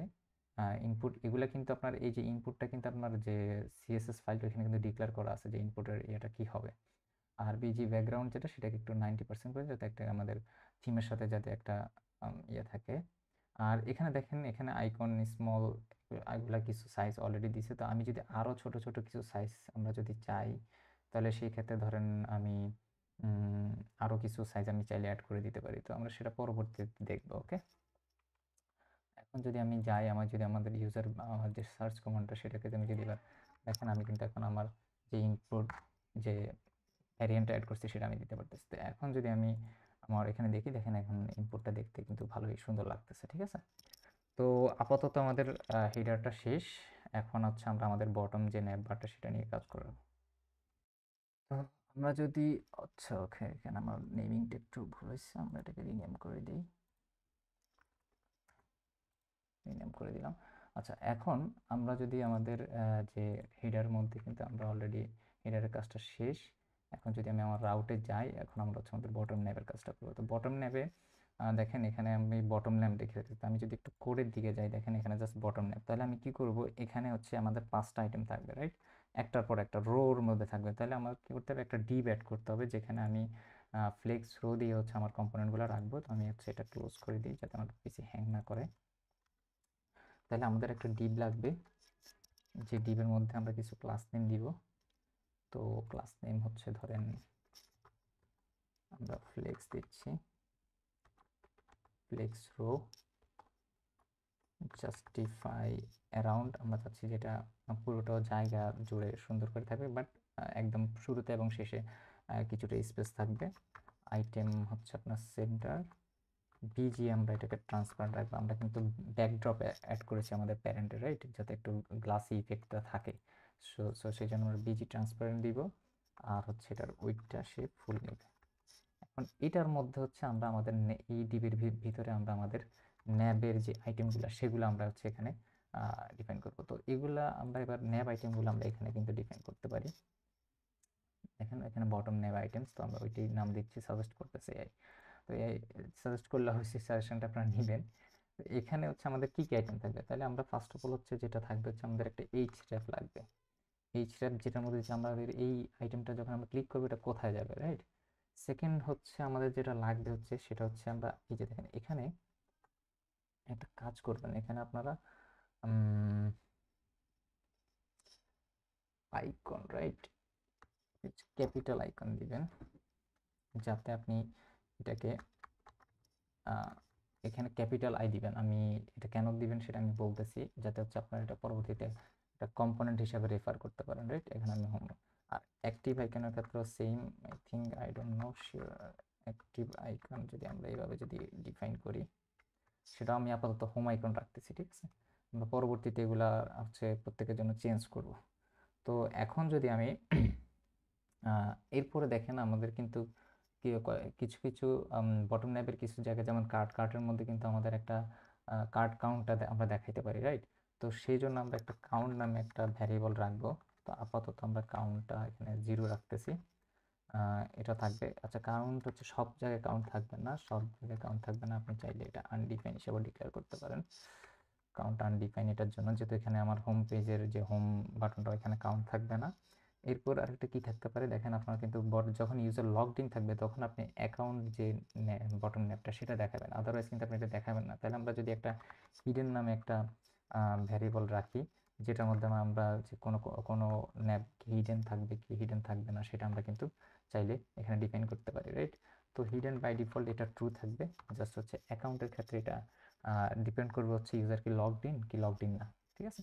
ইনপুট এগুলা কিন্তু আপনার এই যে ইনপুটটা কিন্তু আপনার যে সিএসএস ফাইলটা এখানে কিন্তু ডিক্লেয়ার করা আছে যে ইনপুটের এটা কি হবে। আর বিজি ব্যাকগ্রাউন্ড যেটা, সেটাকে একটু 90% করে, যাতে একটা আমাদের থিমের সাথে যাতে একটা ইয়ে থাকে। আর এখানে দেখেন, এখানে আইকন স্মল এগুলা কিছু সাইজ অলরেডি দিছে। তো আমি যদি আরও ছোট ছোট কিছু সাইজ আমরা যদি চাই, তাহলে সেই ক্ষেত্রে ধরেন আমি আরও কিছু সাইজ আমি চাইলে অ্যাড করে দিতে পারি। তো আমরা সেটা পরবর্তীতে দেখবো। ওকে, এখন যদি আমি যাই, আমাদের ইউজার যে সার্চ কমান্ডটা, সেটাকে আমি যদি এবার দেখেন, আমি কিন্তু এখন আমার যে ইনপুট যে ভ্যারিয়েন্ট অ্যাড করছি সেটা আমি দিতে পারতেছি। তো এখন যদি আমি আমার এখানে দেখি, দেখেন এখন ইনপুটটা দেখতে কিন্তু ভালোই সুন্দর লাগতেছে। ঠিক আছে, তো আপাতত আমাদের হেডারটা শেষ। এখন হচ্ছে আমরা আমাদের বটম যে ন্যাব বারটা সেটা নিয়ে কাজ করব। তো আমরা যদি, আচ্ছা ওকে, এখানে আমার নেমিংটা একটু ভুল হয়েছে, আমরা এটাকে রিনেম করে দিই। রিনেম করে দিলাম। আচ্ছা, এখন আমরা যদি আমাদের যে হেডার মধ্যে কিন্তু আমরা অলরেডি হেডারের কাজটা শেষ। এখন যদি আমি আমার রাউটে যাই, এখন আমরা হচ্ছে আমাদের বটম ন্যাবের কাজটা করবো। তো বটম ন্যাবে দেখেন এখানে আমি বটম ন্যাব দেখে দিচ্ছি। আমি যদি একটু কোডের দিকে যাই, দেখেন এখানে জাস্ট বটম ন্যাব। তাহলে আমি কি করব, এখানে হচ্ছে আমাদের 5টা আইটেম থাকবে, রাইট? একটার পর একটা রোর মধ্যে থাকবে। তাহলে আমার কি করতে হবে, একটা ডিভ অ্যাড করতে হবে, যেখানে আমি ফ্লেক্স রো দিয়ে হচ্ছে আমার কম্পোনেন্টগুলো রাখবো। তো আমি হচ্ছে এটা ক্লোজ করে দিই, যাতে আমার পিসি হ্যাং না করে। তাহলে আমাদের একটা ডিভ লাগবে, যে ডিভের মধ্যে আমরা কিছু ক্লাস নেম দিব। তো ক্লাস নেম হচ্ছে ধরেন আমরা ফ্লেক্স দিচ্ছি, ফ্লেক্স রো জাস্টিফাই অ্যারাউন্ড। আমরা চাচ্ছি যেটা পুরোটা জায়গা জুড়ে সুন্দর করে থাকবে, বাট একদম শুরুতে এবং শেষে কিছুটা স্পেস থাকবে। আইটেম হচ্ছে আপনার সেন্টার। বিজি আমরা এটাকে ট্রান্সপারেন্ট রাখবো। আমরা কিন্তু ব্যাকড্রপ অ্যাড করেছি আমাদের প্যারেন্টের, রাইট? যাতে একটু গ্লাসি ইফেক্টটা থাকে। সো সেই জন্য আমরা বিজি ট্রান্সপারেন্ট দিব। আর হচ্ছে এটার উইডথটা সে ফুল নেবে। এখন এটার মধ্যে হচ্ছে আমরা আমাদের এই ডিবির ভিতরে আমরা আমাদের ন্যাবের যে আইটেমগুলো, সেগুলো আমরা হচ্ছে এখানে ডিফাইন করবো। তো এগুলা আমরা এবার ন্যাব আইটেমগুলো আমরা এখানে কিন্তু ডিফাইন করতে পারি। দেখেন এখানে বটম ন্যাব আইটেমস, তো আমরা ওইটাই নাম দিচ্ছি, সাজেস্ট করতেছে এআই। তো এই সাজেস্ট করলে হচ্ছে সাজেশনটা আপনারা নেবেন। এখানে হচ্ছে আমাদের কি কি আইটেম থাকবে, তাহলে আমরা ফার্স্ট অফ অল হচ্ছে যেটা থাকবে হচ্ছে আমাদের একটা এইচ র্যাপ লাগবে। এইচ র্যাপ যেটার মধ্যে যে আমাদের এই আইটেমটা যখন আমরা ক্লিক করবো, এটা কোথায় যাবে, রাইট? সেকেন্ড হচ্ছে আমাদের যেটা লাগবে হচ্ছে, সেটা হচ্ছে আমরা এই যে দেখেন এখানে একটা কাজ করবেন, এখানে আপনারা আইকন, রাইট? ক্যাপিটাল আইকন দিবেন, যাতে আপনি এটাকে এখানে ক্যাপিটাল আই দিবেন। আমি এটা কেন দিবেন সেটা আমি বলতেছি, যাতে হচ্ছে আপনারা এটা পরবর্তীতে একটা কম্পোনেন্ট হিসাবে রেফার করতে পারেন, রাইট? এখানে আমি হোম। আর অ্যাক্টিভ আইকনের ক্ষেত্রে same, I think, I don't know sure. Active icon যদি আমরা এইভাবে যদি ডিফাইন করি, সেটা আমি আপাতত হোম আইকন রাখতেছি, ঠিক আছে? আমরা পরবর্তীতে এগুলা হচ্ছে প্রত্যেকের জন্য চেঞ্জ করব। তো এখন যদি আমি এরপরে দেখেন আমাদের কিন্তু কিছু কিছু বটম ন্যাবের কিছু জায়গায়, যেমন কার্টের মধ্যে কিন্তু আমাদের একটা কার্ড কাউন্টটা আমরা দেখাইতে পারি, রাইট? তো সেই জন্য আমরা একটা কাউন্ট নামে একটা ভ্যারিয়েবল রাখবো। তো আপাতত আমরা কাউন্টটা এখানে 0 রাখতেছি। এটা থাকবে। আচ্ছা, কাউন্ট হচ্ছে সব জায়গায় কাউন্ট থাকবে না, সব জায়গায় কাউন্ট থাকবে না। আপনি চাইলে এটা আনডিফাইন হিসেবে ডিক্লেয়ার করতে পারেন। কাউন্ট আনডিফাইন এটার জন্য, যেহেতু এখানে আমার হোম পেজের যে হোম বাটনটা, এখানে কাউন্ট থাকবে না। এরপর আরেকটা কি থাকতে পারে, দেখেন আপনার কিন্তু যখন ইউজার লগড ইন থাকবে, তখন আপনি অ্যাকাউন্ট যে বটন ন্যাপটা সেটা দেখাবেন, আদারওয়াইজ কিন্তু আপনি এটা দেখাবেন না। তাহলে আমরা যদি একটা হিডেন নামে একটা ভ্যারিয়েবল রাখি, যেটার মধ্যে আমরা যে কোনো ন্যাপ হিডেন থাকবে কি হিডেন থাকবে না, সেটা আমরা কিন্তু চাইলে এখানে ডিফাইন করতে পারি, রাইট? তো হিডেন বাই ডিফল্ট এটা ট্রু থাকবে। জাস্ট হচ্ছে অ্যাকাউন্টের ক্ষেত্রে এটা ডিপেন্ড করবে হচ্ছে ইউজার কি লগড ইন না, ঠিক আছে?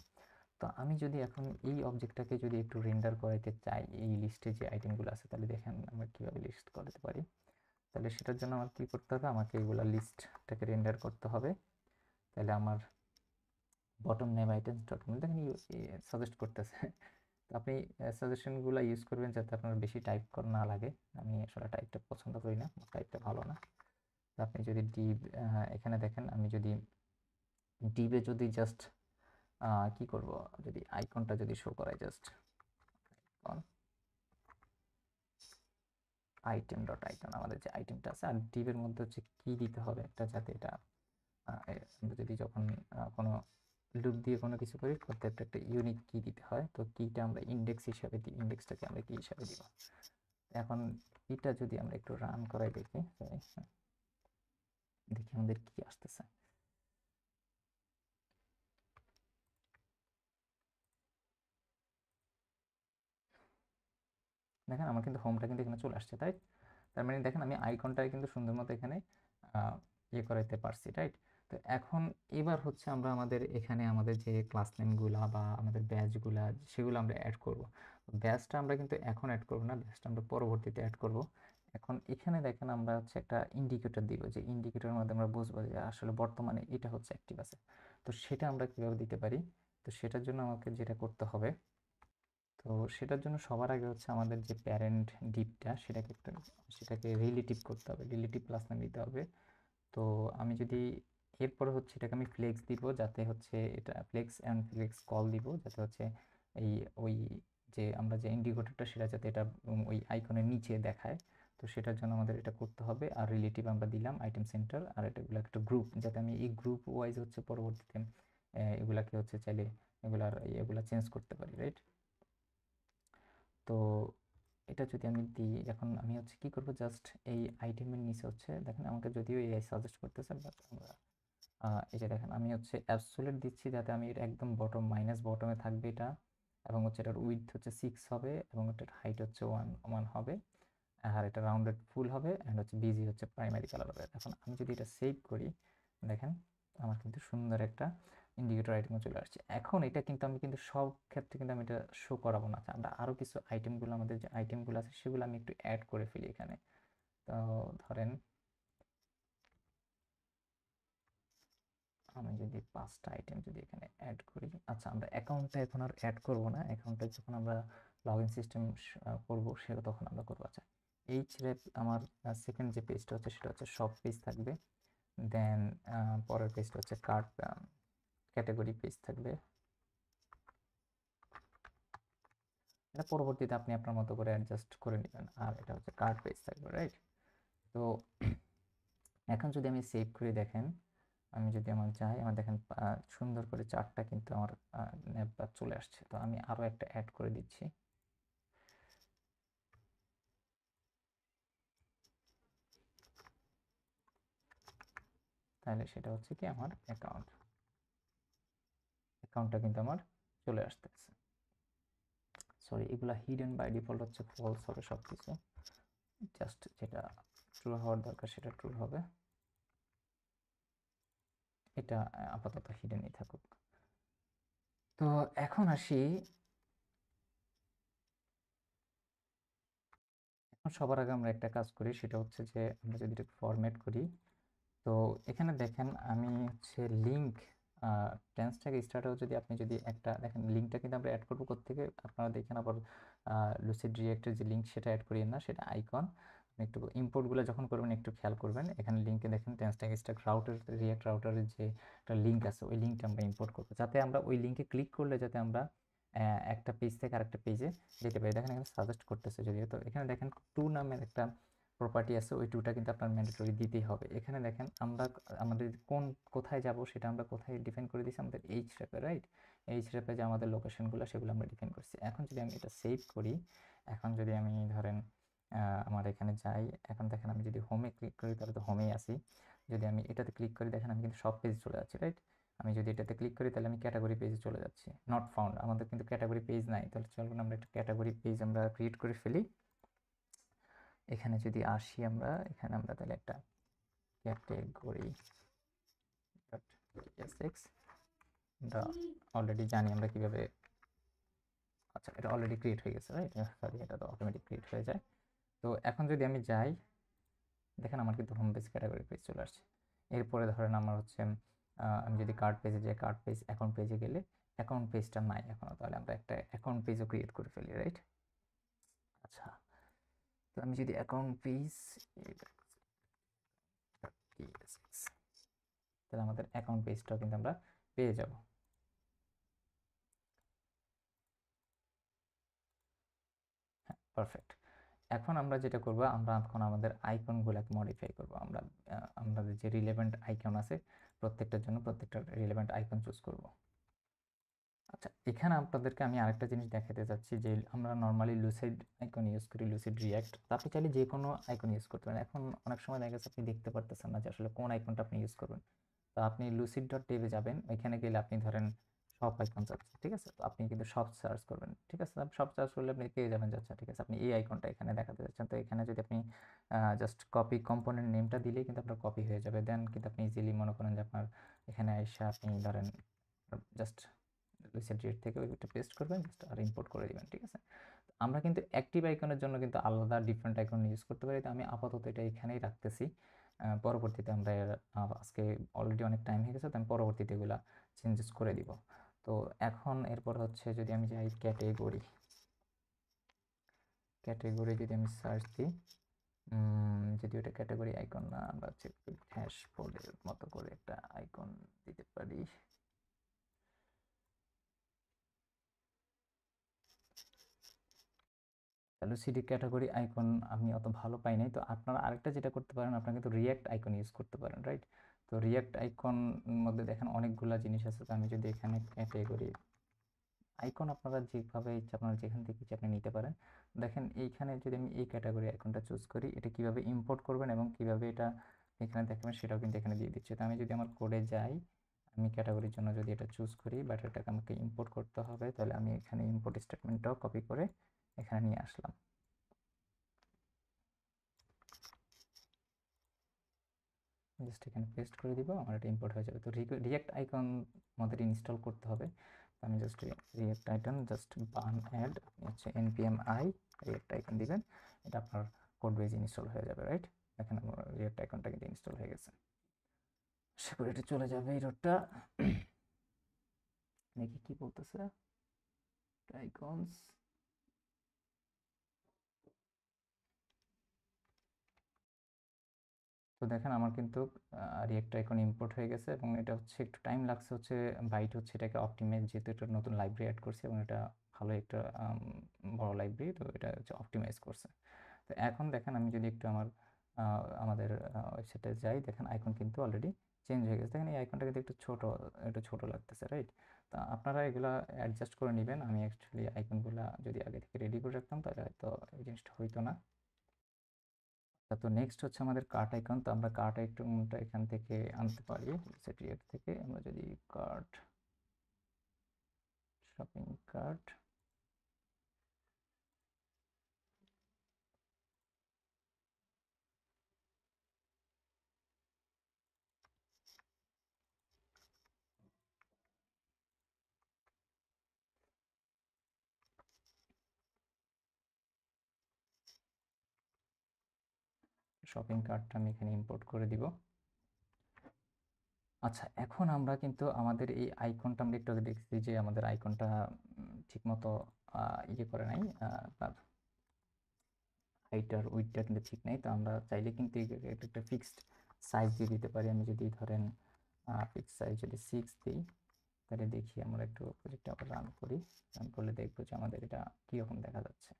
তো আমি যদি এখন এই অবজেক্টটাকে যদি একটু রেন্ডার করাইতে চাই এই লিস্টে যে আইটেমগুলো আছে, তাহলে দেখেন আমরা কীভাবে লিস্ট করতে পারি। তাহলে সেটার জন্য আমার কী করতে হবে, আমাকে এগুলো লিস্টটাকে রেন্ডার করতে হবে। তাহলে আমার bottom name items dot com দেখেন সাজেস্ট করতেছে। তো আপনি সাজেশনগুলো ইউজ করবেন যাতে আপনার বেশি টাইপ করা না লাগে। আমি আসলে টাইপটা পছন্দ করি না, টাইপটা ভালো না। তো আপনি যদি ডিভ এখানে দেখেন, আমি যদি ডিভে যদি জাস্ট কি করব, যদি আইকনটা যদি শো করাই, জাস্ট আইটেম ডট আইকন আমাদের যে আইটেমটা আছে, আর ডিভের মধ্যে হচ্ছে কি দিতে হবে একটা, যাতে এটা আমরা যদি যখন কোনো লুপ দিয়ে কোনো কিছু করি করতে একটা ইউনিক কি দিতে হয়। তো কিটা আমরা ইন্ডেক্স হিসাবে দিই, ইন্ডেক্সটাকে আমরা কি হিসাবে দিব। এখন এটা যদি আমরা একটু রান করাই দেখি, দেখি আমাদের কি আসতেছে। দেখেন আমার কিন্তু হোমটা কিন্তু এখানে চলে আসছে, তাই তার মানে দেখেন আমি আইকনটাই কিন্তু সুন্দর মতো এখানে ইয়ে করাইতে পারছি, রাইট। তো এখন এবার হচ্ছে আমরা আমাদের এখানে আমাদের যে ক্লাস নেমগুলা বা আমাদের ব্যাচগুলা সেগুলো আমরা অ্যাড করব। ব্যাচটা আমরা কিন্তু এখন অ্যাড করব না, ব্যাচটা আমরা পরবর্তীতে অ্যাড করব। এখন এখানে দেখেন আমরা হচ্ছে একটা ইন্ডিকেটর দিব, যে ইন্ডিকেটরের মধ্যে আমরা বুঝবো যে আসলে বর্তমানে এটা হচ্ছে অ্যাক্টিভ আছে। তো সেটা আমরা কীভাবে দিতে পারি, তো সেটার জন্য আমাকে যেটা করতে হবে, তো সেটার জন্য সবার আগে হচ্ছে আমাদের যে প্যারেন্ট ডিপটা সেটাকে রিলেটিভ করতে হবে, রিলেটিভ ক্লাস নাম দিতে হবে। তো আমি যদি এরপরে হচ্ছে এটাকে আমি ফ্লেক্স দিব, যাতে হচ্ছে এটা ফ্লেক্স অ্যান্ড ফ্লেক্স কল দিব, যাতে হচ্ছে এই ওই যে আমরা যে ইন্ডিকেটরটা সেটা যাতে এটা ওই আইকনের নিচে দেখায়। তো সেটার জন্য আমাদের এটা করতে হবে। আর রিলেটিভ আমরা দিলাম আইটেম সেন্টার, আর এগুলো একটা গ্রুপ, যাতে আমি এই গ্রুপ ওয়াইজ হচ্ছে পরবর্তীতে এগুলাকে হচ্ছে চাইলে এগুলা চেঞ্জ করতে পারি, রাইট। তো এটা যদি আমি দিই, এখন আমি হচ্ছে কি করব, জাস্ট এই আইটেমের নিচে হচ্ছে দেখেন আমাকে যদিও এআই সাজেস্ট করতেছে, বাট আমরা এই যে দেখেন আমি হচ্ছে অ্যাবসোলিউট দিচ্ছি, যাতে আমি এটা একদম বটম মাইনাস বটমে থাকবে এটা, এবং হচ্ছে এটার উইডথ হচ্ছে 6 হবে, এবং এটার হাইট হচ্ছে 1 হবে, আর এটা রাউন্ডেড ফুল হবে, অ্যান্ড হচ্ছে বিজি হচ্ছে প্রাইমারি কালার হবে। এখন আমি যদি এটা সেভ করি, দেখেন আমার কিন্তু সুন্দর একটা ইন্ডিকেটর আইটেমও চলে আসছে। এখন এটা কিন্তু আমি কিন্তু সব ক্ষেত্রে কিন্তু আমি এটা শো করাবো না, আমরা আরও কিছু আইটেমগুলো, আমাদের যে আইটেমগুলো আছে সেগুলো আমি একটু অ্যাড করে ফেলি এখানে। তো ধরেন আমি যদি 5টা আইটেম যদি এখানে অ্যাড করি, আচ্ছা আমরা অ্যাকাউন্টটা এখন আর অ্যাড করব না, অ্যাকাউন্টটা যখন আমরা লগ ইন সিস্টেম করবো সেটা তখন আমরা করবো। আচ্ছা এইচরেপ আমার সেকেন্ড যে পেজটা হচ্ছে সেটা হচ্ছে সব পেজ থাকবে, দেন পরের পেজটা হচ্ছে কার্ড ক্যাটাগরি পেজ থাকবে, এটা পরবর্তীতে আপনি আপনার মতো করে অ্যাডজাস্ট করে নেবেন। আর এটা হচ্ছে কার্ড পেজ থাকবে, রাইট। তো এখন যদি আমি সেভ করে দেখেন, আমি যদি আমার যাই, আমার দেখেন সুন্দর করে চার্টটা কিন্তু আমার ন্যাপবার চলে আসছে। তো আমি আরও একটা অ্যাড করে দিচ্ছি, তাহলে সেটা হচ্ছে কি আমার অ্যাকাউন্টটা কিন্তু আমার চলে আসতেছে। সরি, এগুলা হিডেন বাই ডিফল্ট হচ্ছে ফলস হবে সব কিছু, জাস্ট যেটা ট্রু হওয়ার দরকার সেটা ট্রু হবে, এটা আপাতত হিডেনই থাকুক। তো এখন আসি, এখন সবার আগে আমরা একটা কাজ করি, সেটা হচ্ছে যে আমরা যদি এটা ফরম্যাট করি, তো এখানে দেখেন আমি হচ্ছে লিঙ্ক টেন্সটাকে স্টার্টেও যদি আপনি যদি একটা দেখেন, লিঙ্কটা কিন্তু আমরা অ্যাড করবো কোত্থেকে, আপনারা দেখেন আবার লুসিড রিয়েক্টের যে লিঙ্ক সেটা অ্যাড করিয়েন না, সেটা আইকন। আপনি একটু ইম্পোর্টগুলো যখন করবেন একটু খেয়াল করবেন, এখানে লিঙ্কে দেখেন টেন্সটাকে স্টার্ট রিয়েক্ট রাউটারের যে একটা লিঙ্ক আছে, ওই লিঙ্কটা আমরা ইম্পোর্ট করবো, যাতে আমরা ওই লিঙ্কে ক্লিক করলে যাতে আমরা একটা পেজ থেকে আরেকটা পেজে যেতে পারি। দেখেন এখানে সাজেস্ট করতেছে যদিও, তো এখানে দেখেন টু নামের একটা প্রপার্টি আছে, ওই টুটা কিন্তু আপনার ম্যান্ডেটরি দিতেই হবে। এখানে দেখেন আমরা আমাদের কোথায় যাব সেটা আমরা কোথায় ডিফাইন করে দিয়েছি, আমাদের এইচ র্যাপে, রাইট। এইচ র্যাপে যে আমাদের লোকেশনগুলো সেগুলো আমরা ডিফাইন করছি। এখন যদি আমি এটা সেভ করি, এখন যদি আমি ধরেন আমার এখানে যাই, এখন দেখেন আমি যদি হোমে ক্লিক করি তাহলে তো হোমেই আসি, যদি আমি এটাতে ক্লিক করি দেখেন আমি কিন্তু সব পেজ চলে যাচ্ছি, রাইট। আমি যদি এটাতে ক্লিক করি তাহলে আমি ক্যাটাগরি পেজে চলে যাচ্ছি, নট ফাউন্ড, আমাদের কিন্তু ক্যাটাগরি পেজ নাই। তাহলে চলুন আমরা একটা ক্যাটাগরি পেজ আমরা ক্রিয়েট করে ফেলি। এখানে যদি আসি আমরা, এখানে আমরা তাহলে একটা ক্যাটাগরি .csx আমরা অলরেডি জানি আমরা কিভাবে, আচ্ছা এটা অলরেডি ক্রিয়েট হয়ে গেছে রাইট, সরি এটা তো অটোমেটিক ক্রিয়েট হয়ে যায়। তো এখন যদি আমি যাই, দেখেন আমার কিন্তু হোম পেজ ক্যাটাগরি পেজ চলে আসছে। এরপরে ধরেন আমার হচ্ছে আমি যদি কার্ড পেজে যাই, কার্ড পেজ অ্যাকাউন্ট পেজে গেলে অ্যাকাউন্ট পেজটা নাই এখনো, তাহলে আমরা একটা অ্যাকাউন্ট পেজও ক্রিয়েট করে ফেলি রাইট। আচ্ছা, তো আমি যদি অ্যাকাউন্ট পেজ, তাহলে আমাদের অ্যাকাউন্ট পেজটাও কিন্তু আমরা পেয়ে যাব। হ্যাঁ, পারফেক্ট। এখন আমরা যেটা করব, আমরা এখন আমাদের আইকনগুলোকে মডিফাই করব। আমরা আমাদের যে রিলেভেন্ট আইকন আছে প্রত্যেকটার জন্য প্রত্যেকটা রিলেভেন্ট আইকন চুজ করব। আচ্ছা, এখানে আপনাদেরকে আমি আরেকটা জিনিস দেখাতে চাচ্ছি যে আমরা নর্মালি লুসিড আইকন ইউজ করি, লুসিড রিয়্যাক্ট। তো আপনি চাইলে যে কোনো আইকন ইউজ করতে পারেন। এখন অনেক সময় দেখা গেছে আপনি দেখতে পারতেছেন না যে আসলে কোন আইকনটা আপনি ইউজ করবেন। তো আপনি লুসিড ডট টেবে যাবেন, ওইখানে গেলে আপনি ধরেন সব আইকন চাচ্ছেন, ঠিক আছে? তো আপনি কিন্তু সব সার্চ করবেন, ঠিক আছে? সব সার্চ করলে আপনি পেয়ে যাবেন যে আচ্ছা ঠিক আছে আপনি এই আইকনটা এখানে দেখাতে যাচ্ছেন। তো এখানে যদি আপনি জাস্ট কপি কম্পোনেন্ট নেমটা দিলেই কিন্তু আপনার কপি হয়ে যাবে। দেন কিন্তু আপনি ইজিলি মনে করেন যে আপনার এখানে এসে আপনি ধরেন জাস্ট লুসিড রিড থেকে ওইটা পেস্ট করবেন জাস্ট আর ইম্পোর্ট করে দিবেন, ঠিক আছে? আমরা কিন্তু অ্যাক্টিভ আইকনের জন্য কিন্তু আলাদা ডিফারেন্ট আইকন ইউজ করতে পারি। তো আমি আপাতত এটা এখানেই রাখতেছি। পরবর্তীতে আমরা আজকে অলরেডি অনেক টাইম হয়ে গেছে, তো আমি পরবর্তীতে এগুলা চেঞ্জেস করে দিব। তো এখন এরপর হচ্ছে যদি আমি যাই ক্যাটেগরি, ক্যাটেগরি যদি আমি সার্চ দিই, যদি ওটা ক্যাটেগরি আইকন না, আমরা হচ্ছে ড্যাশবোর্ডের মতো করে একটা আইকন দিতে পারি। লুসিডি ক্যাটাগরি আইকন আমি অত ভালো পাই নাই। তো আপনারা আরেকটা যেটা করতে পারেন, আপনারা কিন্তু রিয়্যাক্ট আইকন ইউজ করতে পারেন রাইট। তো রিয়্যাক্ট আইকন মধ্যে দেখেন অনেকগুলা জিনিস আছে। তো আমি যদি এখানে ক্যাটেগরি আইকন আপনারা যেভাবে ইচ্ছা আপনারা যেখান থেকে ইচ্ছা আপনি নিতে পারেন। দেখেন এইখানে যদি আমি এই ক্যাটাগরি আইকনটা চুজ করি, এটা কিভাবে ইম্পোর্ট করবেন এবং কিভাবে এটা এখানে দেখাবেন সেটাও কিন্তু এখানে দিয়ে দিচ্ছে। তো আমি যদি আমার কোডে যাই, আমি ক্যাটাগরির জন্য যদি এটা চুজ করি বাট এটাকে আমাকে ইম্পোর্ট করতে হবে, তাহলে আমি এখানে ইম্পোর্ট স্টেটমেন্টটাও কপি করে এখানে নিয়ে আসলাম। জাস্ট এখানে পেস্ট করে দিব, আমার এটা ইম্পোর্ট হয়ে যাবে। তো রিয়াক্ট আইকন আমাদের ইনস্টল করতে হবে। আমি জাস্ট রিয়াক্ট আইকন জাস্ট বান অ্যাড হচ্ছে npm i রিয়াক্ট আইকন দিবেন, এটা আপনার কোড বেজ ইনস্টল হয়ে যাবে রাইট। এখানে আমার রিয়াক্ট আইকনটা কিন্তু ইনস্টল হয়ে গেছে। আশা করি এটা চলে যাবে এররটা। দেখি কি বলতেছে আইকনস। তো দেখেন আমার কিন্তু রিয়েক্ট আইকন ইম্পোর্ট হয়ে গেছে এবং এটা হচ্ছে একটু টাইম লাগছে, হচ্ছে বাইট হচ্ছে এটাকে অপটিমাইজ, যেহেতু এটা নতুন লাইব্রেরি অ্যাড করছে এবং এটা ভালো একটা বড় লাইব্রেরি, তো এটা হচ্ছে অপটিমাইজ করছে। তো এখন দেখেন আমি যদি একটু আমাদের ওয়েবসাইটে যাই, দেখেন আইকন কিন্তু অলরেডি চেঞ্জ হয়ে গেছে। দেখেন এই আইকনটা কিন্তু একটু ছোট লাগতেছে রাইট। তা আপনারা এগুলা অ্যাডজাস্ট করে নেবেন। আমি অ্যাকচুয়ালি আইকনগুলা যদি আগে থেকে রেডি করে রাখতাম তাহলে হয়তো এই জিনিসটা হইতো না। তো নেক্সট হচ্ছে আমাদের কার্ট আইকন। তো আমরা কার্ট আইকনটা এখান থেকে আনতে পারি সেটিএর থেকে। আমরা যদি কার্ট, শপিং কার্ট, শপিং কার্টটা আমি এখানে ইম্পোর্ট করে দিব। আচ্ছা, এখন আমরা কিন্তু আমাদের এই আইকনটা আমরা একটু আগে দেখছি যে আমাদের আইকনটা ঠিকমতো ইয়ে করে নাই, তার হাইটার উইডটা কিন্তু ঠিক নাই। তো আমরা চাইলে কিন্তু একটা ফিক্সড সাইজ দিয়ে দিতে পারি। আমি যদি ধরেন ফিক্সড সাইজ যদি 6 দিই, তাহলে দেখি আমরা একটু প্রজেক্টটা আবার রান করি। রান করলে দেখবো যে আমাদের এটা কীরকম দেখা যাচ্ছে।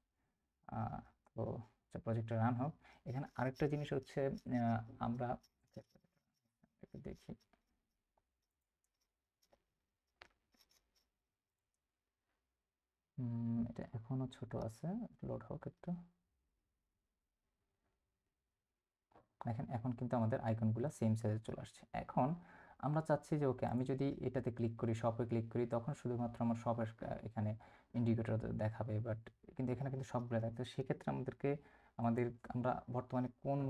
তো প্রজেক্টটা রান হোক। এখানে আরেকটা জিনিস হচ্ছে আমরা একটু দেখি, এটা এখনো ছোট আছে, লোড হোক একটু। দেখেন এখন কিন্তু আমাদের আইকনগুলো সেম সাইজে চলে আসছে। এখন আমরা চাচ্ছি যে ওকে আমি যদি এটাতে ক্লিক করি, শপে ক্লিক করি, তখন শুধুমাত্র আমার শপের এখানে ইন্ডিকেটর দেখাবে, বাট কিন্তু এখানে কিন্তু সবগুলো দেখাচ্ছে। সেক্ষেত্রে আমরা বর্তমানে কোন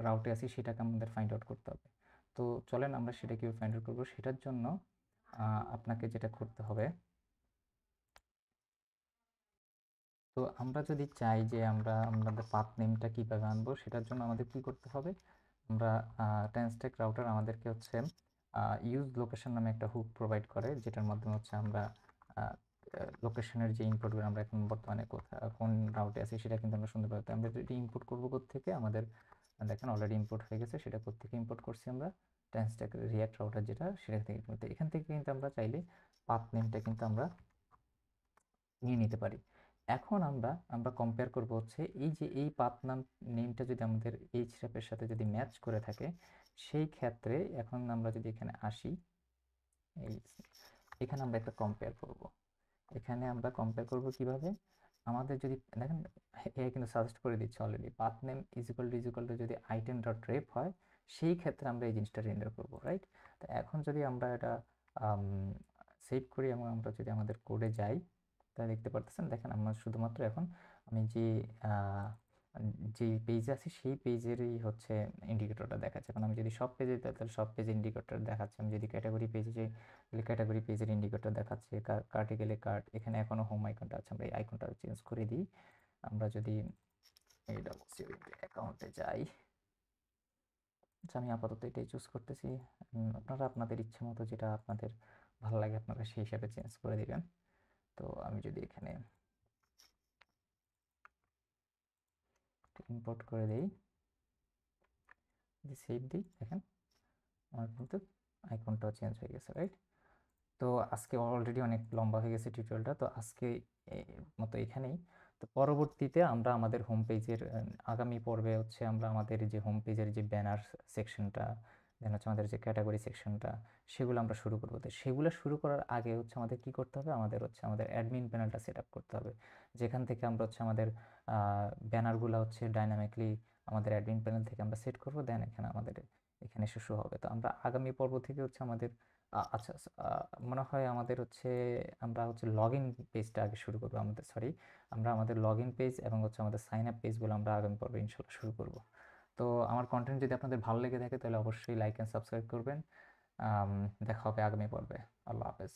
রাউটে আছি সেটাকে আমাদের ফাইন্ড আউট করতে হবে। তো চলেন আমরা সেটা কীভাবে ফাইন্ড আউট করবো। সেটার জন্য আপনাকে যেটা করতে হবে, তো আমরা যদি চাই যে আমরা আমাদের পাথ নেমটা কীভাবে আনবো, সেটার জন্য আমাদের কি করতে হবে, আমরা ট্যানস্ট্যাক রাউটার আমাদেরকে হচ্ছে ইউজ লোকেশন নামে একটা হুক প্রোভাইড করে, যেটার মাধ্যমে হচ্ছে আমরা লোকেশনের যে ইনপুটগুলো আমরা এখন বর্তমানে কোন রাউটে আছি সেটা কিন্তু আমরা শুনতে পাই। তো আমরা যদি ইনপুট করবো কোত্থেকে, আমাদের দেখেন অলরেডি ইনপুট হয়ে গেছে, সেটা কোত্থেকে ইনপুট করছি আমরা, ট্যানস্ট্যাক রিয়াক্ট রাউটার যেটা, সেটা থেকে। এখান থেকে কিন্তু আমরা চাইলে পাথ নেমটা কিন্তু আমরা নিয়ে নিতে পারি। এখন আমরা কম্পেয়ার করব হচ্ছে এই যে এই পাথ নেমটা যদি আমাদের href এর সাথে যদি ম্যাচ করে থাকে, সেই ক্ষেত্রে এখন আমরা যদি এখানে আসি, এই এখানে আমরা একটা কম্পেয়ার করব। এখানে আমরা কম্পেয়ার করব কিভাবে, আমাদের যদি দেখেন এ কিন্তু সাজেস্ট করে দিচ্ছে already, path name is equal to যদি আইটেম ডট রেপ হয়, সেই ক্ষেত্রে আমরা এই জিনিসটা রেন্ডার করব, রাইট? তো এখন যদি আমরা এটা সেভ করি এবং আমরা যদি আমাদের কোডে যাই, তা দেখতে পারতেছেন, দেখেন আমরা শুধুমাত্র এখন আমি যে পেজে আছি সেই পেজেরই হচ্ছে ইন্ডিকেটরটা দেখাচ্ছে। এখন আমি যদি সব পেজে যাই তাহলে সব পেজে ইন্ডিকেটর দেখাচ্ছে, আমি যদি ক্যাটাগরি পেজে যাই তাহলে ক্যাটাগরি পেজের ইন্ডিকেটর দেখাচ্ছে, কার্টে গেলে কার্ট, এখানে এখনও হোম আইকনটা আছে, আমরা এই আইকনটা চেঞ্জ করে দিই। আমরা যদি এই অ্যাকাউন্টে যাই, আচ্ছা আমি আপাতত এটাই চুজ করতেছি, আপনারা আপনাদের ইচ্ছে মতো যেটা আপনাদের ভালো লাগে আপনারা সেই হিসাবে চেঞ্জ করে দিবেন। তো আমি যদি এখানে ইম্পোর্ট করে দিই, যদি সেভ দিই, দেখেন আমার কিন্তু আইকনটাও চেঞ্জ হয়ে গেছে, রাইট? তো আজকে অলরেডি অনেক লম্বা হয়ে গেছে টিউটোরিয়ালটা, তো আজকে মতো এখানেই। তো পরবর্তীতে আমরা আমাদের হোম পেজের আগামী পর্বে হচ্ছে আমরা আমাদের যে হোম পেজের যে ব্যানার সেকশনটা, দেন হচ্ছে আমাদের যে ক্যাটাগরি সেকশনটা, সেগুলো আমরা শুরু করবো। তো সেগুলো শুরু করার আগে হচ্ছে আমাদের কি করতে হবে, আমাদের হচ্ছে আমাদের অ্যাডমিন প্যানেলটা সেট আপ করতে হবে, যেখান থেকে আমরা হচ্ছে আমাদের ব্যানারগুলো হচ্ছে ডাইনামিকলি আমাদের অ্যাডমিন প্যানেল থেকে আমরা সেট করবো, দেন এখানে আমাদের এখানে এসে শো হবে। তো আমরা আগামী পর্ব থেকে হচ্ছে আমাদের আচ্ছা আচ্ছা, মনে হয় আমাদের হচ্ছে আমরা হচ্ছে লগ ইন পেজটা আগে শুরু করবো, আমাদের সরি, আমরা আমাদের লগ ইন পেজ এবং হচ্ছে আমাদের সাইন আপ পেজগুলো আমরা আগামী পর্বে ইনশাল্লাহ শুরু করব। তো আমার কন্টেন্ট যদি আপনাদের ভালো লেগে থাকে তাহলে অবশ্যই লাইক অ্যান্ড সাবস্ক্রাইব করবেন। দেখা হবে আগামী পর্বে। আল্লাহ হাফেজ।